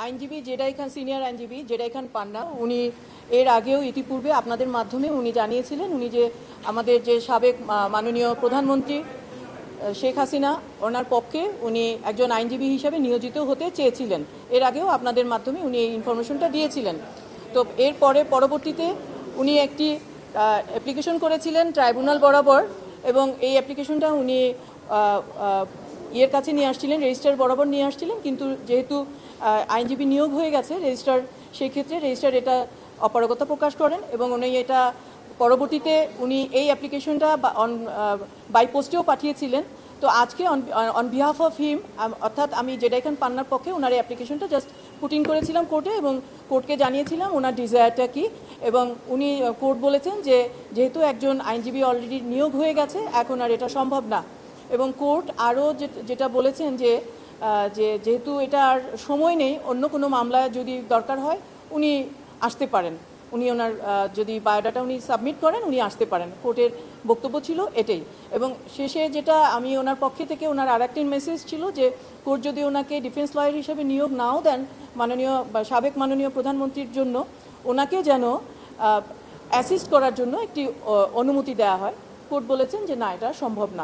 আইনজীবী জেডাই খান, সিনিয়র আইনজীবী জেডাই খান পান্না, উনি এর আগেও ইতিপূর্বে আপনাদের মাধ্যমে উনি জানিয়েছিলেন উনি যে আমাদের যে সাবেক মাননীয় প্রধানমন্ত্রী শেখ হাসিনা ওনার পক্ষে উনি একজন আইনজীবী হিসাবে নিয়োজিত হতে চেয়েছিলেন। এর আগেও আপনাদের মাধ্যমে উনি এই ইনফরমেশনটা দিয়েছিলেন। তো এরপরে পরবর্তীতে উনি একটি অ্যাপ্লিকেশন করেছিলেন ট্রাইব্যুনাল বরাবর, এবং এই অ্যাপ্লিকেশনটা উনি ইয়ের কাছে নিয়ে আসছিলেন, রেজিস্ট্রার বরাবর নিয়ে আসছিলেন। কিন্তু যেহেতু আইনজীবী নিয়োগ হয়ে গেছে রেজিস্ট্রার, সেই ক্ষেত্রে রেজিস্ট্রার এটা অপারগতা প্রকাশ করেন এবং উনি এটা পরবর্তীতে উনি এই অ্যাপ্লিকেশনটা বাই পোস্টেও পাঠিয়েছিলেন। তো আজকে অন বিহাফ অফ হিম, অর্থাৎ আমি জেডাই খান পান্নার পক্ষে ওনার এই অ্যাপ্লিকেশনটা জাস্ট পুট ইন করেছিলাম কোর্টে এবং কোর্টকে জানিয়েছিলাম ওনার ডিজায়ারটা কি। এবং উনি কোর্ট বলেছেন যে যেহেতু একজন আইনজীবী অলরেডি নিয়োগ হয়ে গেছে এখন আর এটা সম্ভব না। এবং কোর্ট আরও যেটা বলেছেন যে যেহেতু এটা আর সময় নেই, অন্য কোনো মামলায় যদি দরকার হয় উনি আসতে পারেন, উনি ওনার যদি বায়োডাটা উনি সাবমিট করেন উনি আসতে পারেন। কোর্টের বক্তব্য ছিল এটাই। এবং শেষে যেটা আমি ওনার পক্ষে থেকে ওনার আর একটি মেসেজ ছিল যে কোর্ট যদি ওনাকে ডিফেন্স লয়ার হিসেবে নিয়োগ নাও দেন মাননীয় সাবেক মাননীয় প্রধানমন্ত্রীর জন্য, ওনাকে যেন অ্যাসিস্ট করার জন্য একটি অনুমতি দেওয়া হয়। কোর্ট বলেছেন যে না, এটা সম্ভব না।